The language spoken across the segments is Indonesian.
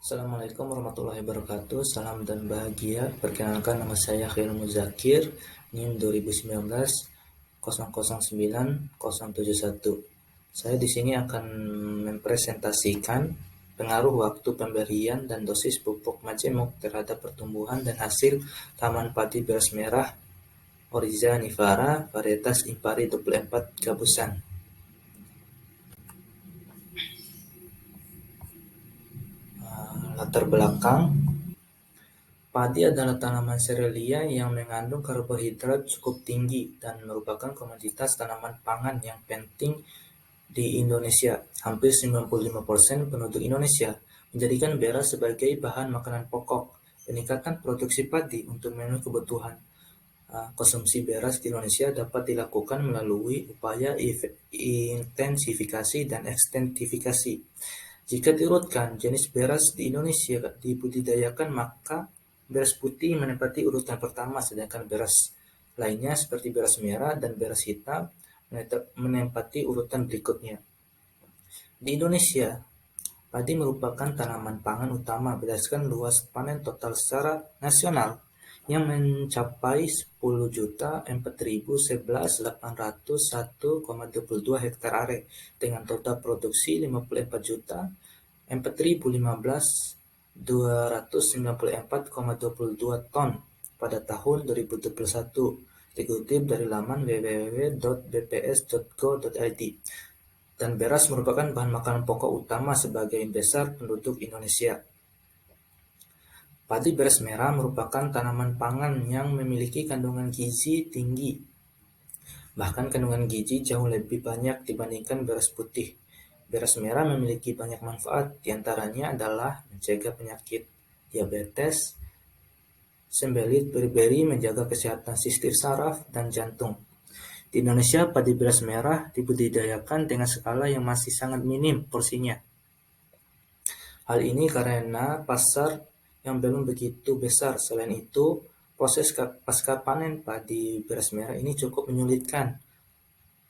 Assalamualaikum warahmatullahi wabarakatuh. Salam dan bahagia. Perkenalkan, nama saya Khairul Muzakir, NIM 2019 009 071. Saya di sini akan mempresentasikan pengaruh waktu pemberian dan dosis pupuk majemuk terhadap pertumbuhan dan hasil tanaman padi beras merah Oryza nivara varietas Impari 24 Gabusan. Latar belakang: padi adalah tanaman serealia yang mengandung karbohidrat cukup tinggi dan merupakan komoditas tanaman pangan yang penting di Indonesia. Hampir 95% penduduk Indonesia menjadikan beras sebagai bahan makanan pokok. Peningkatan produksi padi untuk memenuhi kebutuhan konsumsi beras di Indonesia dapat dilakukan melalui upaya intensifikasi dan ekstensifikasi. Jika diurutkan jenis beras di Indonesia dibudidayakan, maka beras putih menempati urutan pertama, sedangkan beras lainnya seperti beras merah dan beras hitam menempati urutan berikutnya. Di Indonesia, padi merupakan tanaman pangan utama berdasarkan luas panen total secara nasional yang mencapai 10.004.011.801,22 hektar are dengan total produksi 54.015.294,22 ton pada tahun 2021, dikutip dari laman www.bps.go.id. Dan beras merupakan bahan makanan pokok utama sebagian besar penduduk Indonesia. Padi beras merah merupakan tanaman pangan yang memiliki kandungan gizi tinggi. Bahkan kandungan gizi jauh lebih banyak dibandingkan beras putih. Beras merah memiliki banyak manfaat, diantaranya adalah mencegah penyakit diabetes, sembelit beriberi, menjaga kesehatan sistem saraf dan jantung. Di Indonesia, padi beras merah dibudidayakan dengan skala yang masih sangat minim porsinya. Hal ini karena pasar yang belum begitu besar. Selain itu, proses pasca panen padi beras merah ini cukup menyulitkan.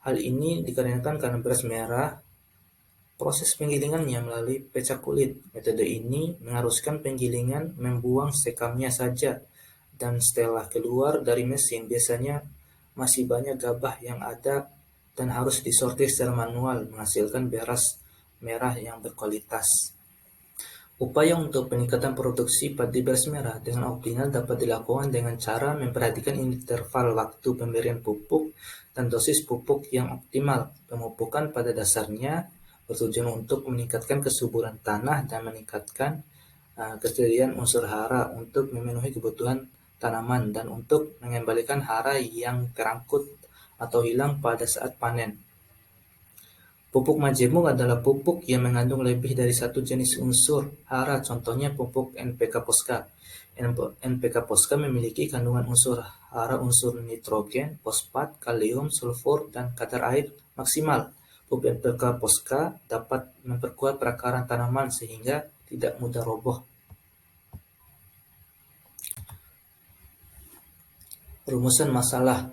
Hal ini dikarenakan karena beras merah proses penggilingannya melalui pecah kulit. Metode ini mengharuskan penggilingan membuang sekamnya saja, dan setelah keluar dari mesin biasanya masih banyak gabah yang ada dan harus disortir secara manual, menghasilkan beras merah yang berkualitas. Upaya untuk peningkatan produksi padi beras merah dengan optimal dapat dilakukan dengan cara memperhatikan interval waktu pemberian pupuk dan dosis pupuk yang optimal. Pemupukan pada dasarnya bertujuan untuk meningkatkan kesuburan tanah dan meningkatkan ketersediaan unsur hara untuk memenuhi kebutuhan tanaman dan untuk mengembalikan hara yang terangkut atau hilang pada saat panen. Pupuk majemuk adalah pupuk yang mengandung lebih dari satu jenis unsur hara, contohnya pupuk NPK Posca. NPK Posca memiliki kandungan unsur hara unsur nitrogen, fosfat, kalium, sulfur, dan kadar air maksimal. Pupuk NPK Posca dapat memperkuat perakaran tanaman sehingga tidak mudah roboh. Rumusan masalah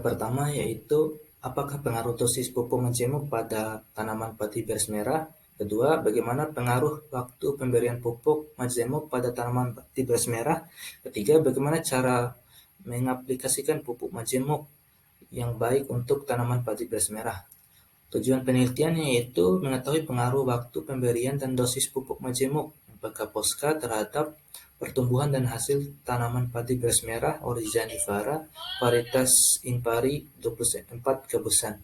pertama yaitu apakah pengaruh dosis pupuk majemuk pada tanaman padi beras merah? Kedua, bagaimana pengaruh waktu pemberian pupuk majemuk pada tanaman padi beras merah? Ketiga, bagaimana cara mengaplikasikan pupuk majemuk yang baik untuk tanaman padi beras merah? Tujuan penelitian yaitu mengetahui pengaruh waktu pemberian dan dosis pupuk majemuk NPK Posca terhadap pertumbuhan dan hasil tanaman padi beras merah Oryza nivara varietas Impari 24 Gabusan.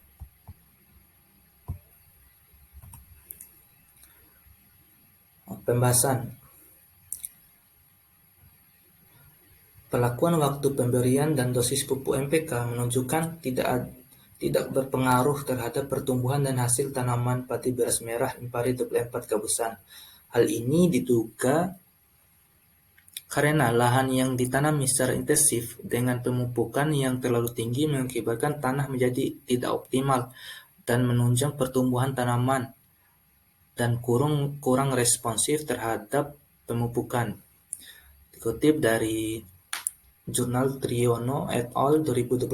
Pembahasan. Pelakuan waktu pemberian dan dosis pupuk NPK menunjukkan tidak berpengaruh terhadap pertumbuhan dan hasil tanaman padi beras merah Impari 24 Gabusan. Hal ini diduga karena lahan yang ditanami secara intensif dengan pemupukan yang terlalu tinggi mengakibatkan tanah menjadi tidak optimal dan menunjang pertumbuhan tanaman dan kurang responsif terhadap pemupukan. Dikutip dari Jurnal Triono et al. 2021,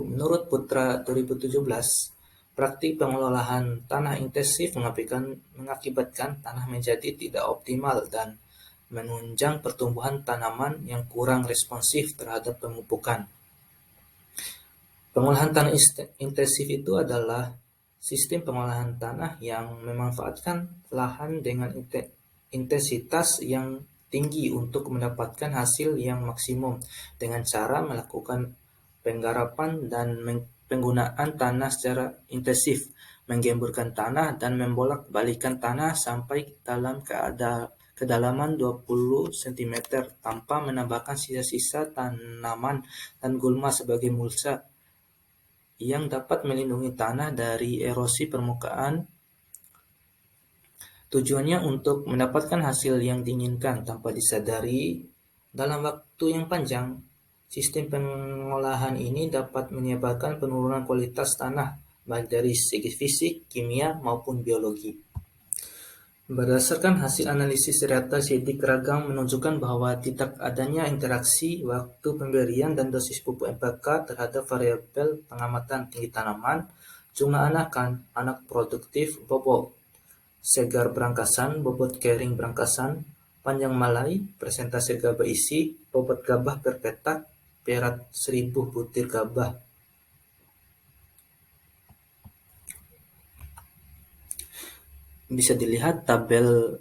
menurut Putra 2017, Praktik pengelolaan tanah intensif mengakibatkan tanah menjadi tidak optimal dan menunjang pertumbuhan tanaman yang kurang responsif terhadap pemupukan. Pengolahan tanah intensif itu adalah sistem pengolahan tanah yang memanfaatkan lahan dengan intensitas yang tinggi untuk mendapatkan hasil yang maksimum dengan cara melakukan penggarapan dan penggunaan tanah secara intensif, menggemburkan tanah dan membolak-balikan tanah sampai dalam kedalaman 20 cm tanpa menambahkan sisa-sisa tanaman dan gulma sebagai mulsa yang dapat melindungi tanah dari erosi permukaan. Tujuannya untuk mendapatkan hasil yang diinginkan tanpa disadari dalam waktu yang panjang. Sistem pengolahan ini dapat menyebabkan penurunan kualitas tanah, baik dari segi fisik, kimia, maupun biologi. Berdasarkan hasil analisis data sidik ragam menunjukkan bahwa tidak adanya interaksi waktu pemberian dan dosis pupuk NPK terhadap variabel pengamatan tinggi tanaman, jumlah anakan, anak produktif, bobot segar berangkasan, bobot kering berangkasan, panjang malai, persentase gabah isi, bobot gabah per petak, berat 1000 butir gabah. Bisa dilihat tabel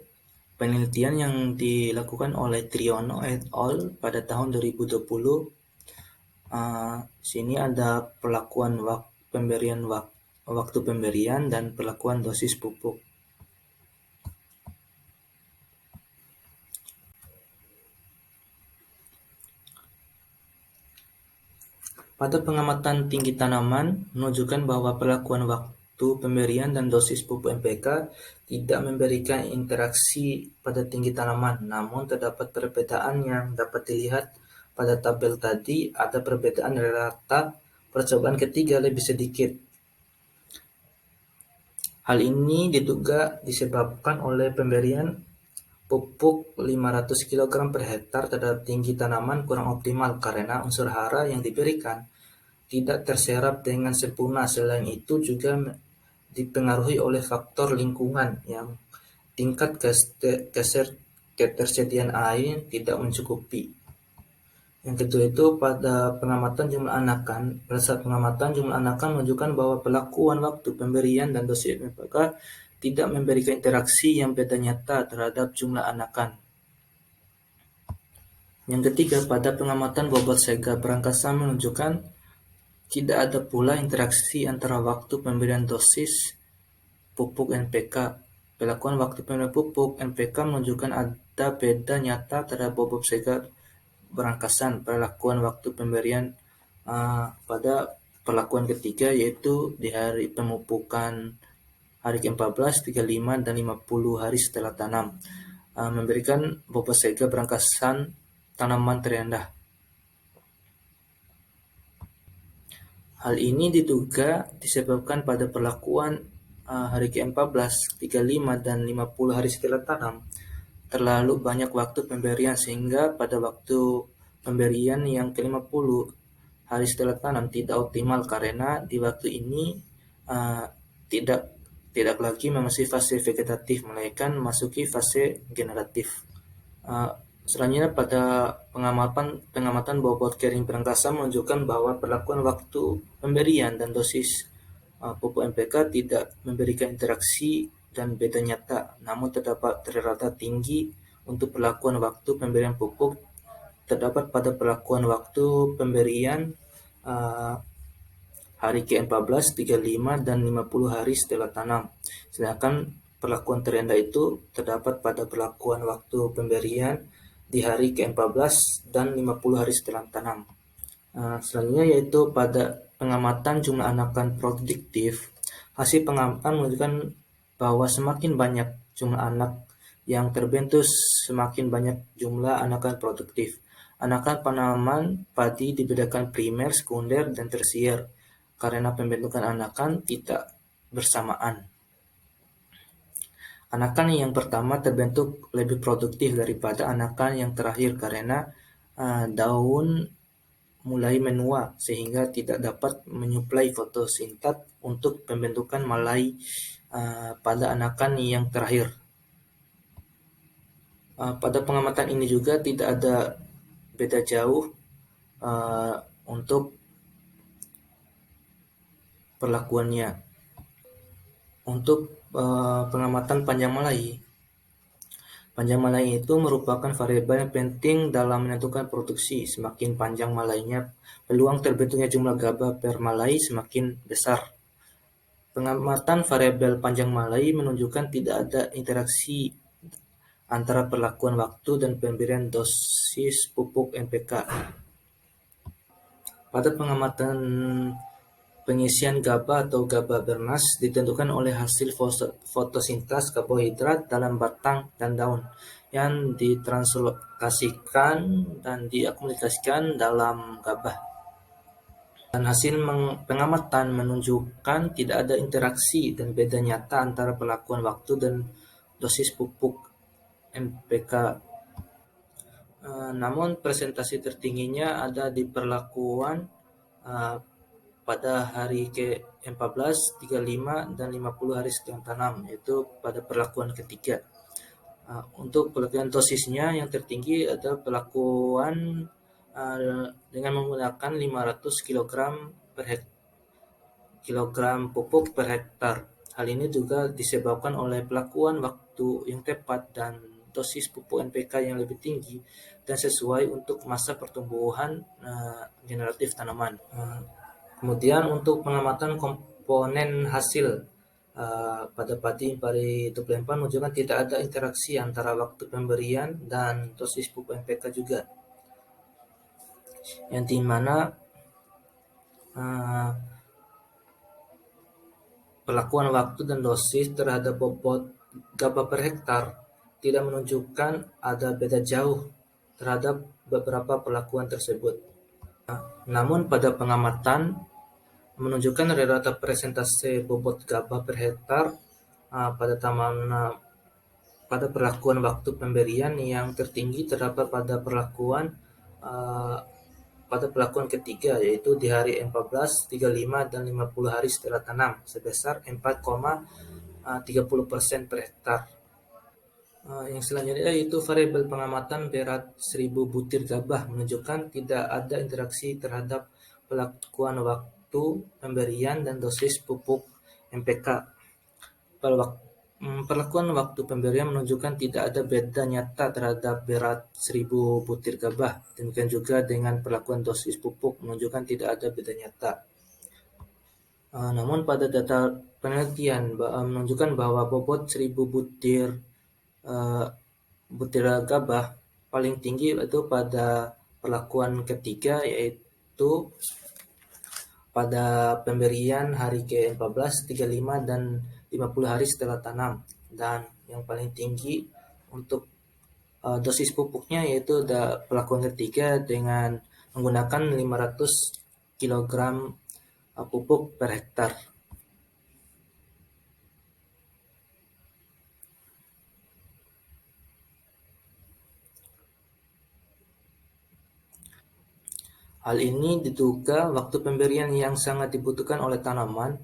penelitian yang dilakukan oleh Triono et al. Pada tahun 2020. Sini ada perlakuan waktu pemberian dan perlakuan dosis pupuk. Pada pengamatan tinggi tanaman menunjukkan bahwa perlakuan waktu pemberian dan dosis pupuk NPK tidak memberikan interaksi pada tinggi tanaman, namun terdapat perbedaan yang dapat dilihat pada tabel tadi. Ada perbedaan rata percobaan ketiga lebih sedikit. Hal ini diduga disebabkan oleh pemberian pupuk 500 kg per hektar terhadap tinggi tanaman kurang optimal karena unsur hara yang diberikan tidak terserap dengan sempurna. Selain itu juga dipengaruhi oleh faktor lingkungan yang tingkat ketersediaan air tidak mencukupi. Yang kedua itu pada pengamatan jumlah anakan. Pada saat pengamatan jumlah anakan menunjukkan bahwa perlakuan waktu pemberian dan dosis NPK tidak memberikan interaksi yang beda nyata terhadap jumlah anakan. Yang ketiga, pada pengamatan bobot segar berangkasan menunjukkan tidak ada pula interaksi antara waktu pemberian dosis pupuk NPK. Perlakuan waktu pemberian pupuk NPK menunjukkan ada beda nyata terhadap bobot segar berangkasan. Perlakuan waktu pemberian pada perlakuan ketiga yaitu di hari pemupukan hari ke-14, 35, dan 50 hari setelah tanam, memberikan bobot segar berangkasan tanaman terendah. Hal ini diduga disebabkan pada perlakuan hari ke-14, 35, dan 50 hari setelah tanam terlalu banyak waktu pemberian sehingga pada waktu pemberian yang ke-50 hari setelah tanam tidak optimal karena di waktu ini tidak lagi memasuki fase vegetatif melainkan memasuki fase generatif. Selanjutnya pada pengamatan bobot kering berangkasa menunjukkan bahwa perlakuan waktu pemberian dan dosis pupuk NPK tidak memberikan interaksi dan beda nyata, namun terdapat rata tinggi untuk perlakuan waktu pemberian pupuk terdapat pada perlakuan waktu pemberian hari ke-14, 35, dan 50 hari setelah tanam. Sedangkan perlakuan terendah itu terdapat pada perlakuan waktu pemberian di hari ke-14 dan 50 hari setelah tanam. Selanjutnya yaitu pada pengamatan jumlah anakan produktif. Hasil pengamatan menunjukkan bahwa semakin banyak jumlah anak yang terbentuk, semakin banyak jumlah anakan produktif. Anakan tanaman padi dibedakan primer, sekunder, dan tersier karena pembentukan anakan tidak bersamaan. Anakan yang pertama terbentuk lebih produktif daripada anakan yang terakhir karena daun mulai menua sehingga tidak dapat menyuplai fotosintat untuk pembentukan malai pada anakan yang terakhir. Pada pengamatan ini juga tidak ada beda jauh untuk perlakuannya. Untuk pengamatan panjang malai. Panjang malai itu merupakan variabel yang penting dalam menentukan produksi. Semakin panjang malainya, peluang terbentuknya jumlah gabah per malai semakin besar. Pengamatan variabel panjang malai menunjukkan tidak ada interaksi antara perlakuan waktu dan pemberian dosis pupuk NPK. Pada pengamatan pengisian GABA atau GABA bernas ditentukan oleh hasil fotosintas karbohidrat dalam batang dan daun yang ditranslokasikan dan diakumulasikan dalam GABA. Dan hasil pengamatan menunjukkan tidak ada interaksi dan beda nyata antara perlakuan waktu dan dosis pupuk NPK. Namun presentasi tertingginya ada di perlakuan pada hari ke-14, 35, dan 50 hari setelah tanam, yaitu pada perlakuan ketiga. Untuk perlakuan dosisnya yang tertinggi ada perlakuan dengan menggunakan 500 kg per kilogram pupuk per hektar. Hal ini juga disebabkan oleh perlakuan waktu yang tepat dan dosis pupuk NPK yang lebih tinggi dan sesuai untuk masa pertumbuhan generatif tanaman. Kemudian untuk pengamatan komponen hasil pada padi Impari 24 menunjukkan tidak ada interaksi antara waktu pemberian dan dosis pupuk NPK juga, yang dimana perlakuan waktu dan dosis terhadap bobot gabah per hektar tidak menunjukkan ada beda jauh terhadap beberapa perlakuan tersebut. Namun pada pengamatan menunjukkan rata presentase bobot gabah per hektar pada taman pada perlakuan waktu pemberian yang tertinggi terdapat pada perlakuan ketiga, yaitu di hari 14, 35, dan 50 hari setelah tanam sebesar 4,30% per hektar. Yang selanjutnya yaitu variabel pengamatan berat 1000 butir gabah menunjukkan tidak ada interaksi terhadap perlakuan waktu pemberian dan dosis pupuk NPK. Perlakuan waktu pemberian menunjukkan tidak ada beda nyata terhadap berat 1000 butir gabah. Demikian juga dengan perlakuan dosis pupuk menunjukkan tidak ada beda nyata. Namun pada data penelitian menunjukkan bahwa bobot 1000 butir gabah paling tinggi itu pada perlakuan ketiga, yaitu pada pemberian hari ke-14, 35, dan 50 hari setelah tanam, dan yang paling tinggi untuk dosis pupuknya yaitu perlakuan ketiga dengan menggunakan 500 kg pupuk per hektar. Hal ini diduga waktu pemberian yang sangat dibutuhkan oleh tanaman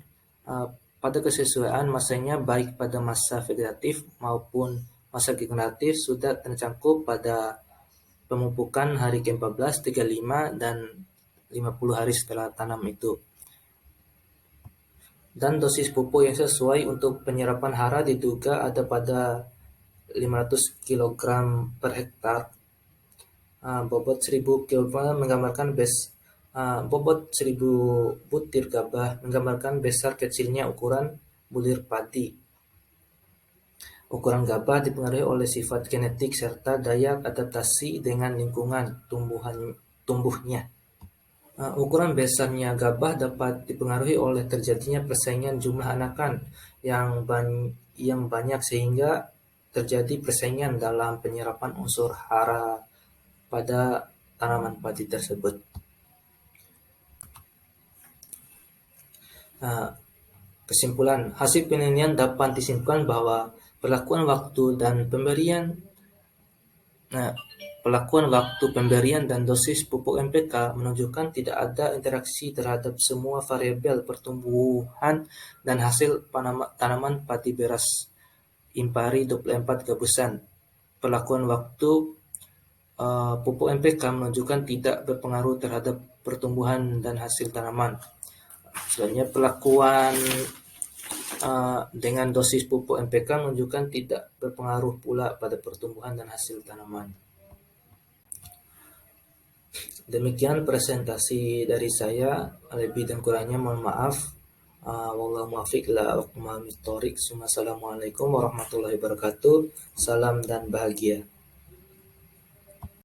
pada kesesuaian masanya baik pada masa vegetatif maupun masa generatif sudah tercakup pada pemupukan hari ke-14, 35, dan 50 hari setelah tanam itu. Dan dosis pupuk yang sesuai untuk penyerapan hara diduga ada pada 500 kg per hektar. Bobot 1000 kg menggambarkan bobot 1000 butir gabah menggambarkan besar kecilnya ukuran bulir padi. Ukuran gabah dipengaruhi oleh sifat genetik serta daya adaptasi dengan lingkungan tumbuhnya. Ukuran besarnya gabah dapat dipengaruhi oleh terjadinya persaingan jumlah anakan yang banyak sehingga terjadi persaingan dalam penyerapan unsur hara pada tanaman padi tersebut. Kesimpulan, hasil penelitian dapat disimpulkan bahwa perlakuan waktu dan pemberian Pelakuan waktu pemberian dan dosis pupuk NPK menunjukkan tidak ada interaksi terhadap semua variabel pertumbuhan dan hasil tanaman padi beras Impari 24 gabusan. Pelakuan waktu pupuk NPK menunjukkan tidak berpengaruh terhadap pertumbuhan dan hasil tanaman. Selanjutnya pelakuan dengan dosis pupuk NPK menunjukkan tidak berpengaruh pula pada pertumbuhan dan hasil tanaman. Demikian presentasi dari saya, lebih dan kurangnya mohon maaf. Wallahu muwaffiq ila aqwamit thoriq. Assalamualaikum warahmatullahi wabarakatuh. Salam dan bahagia.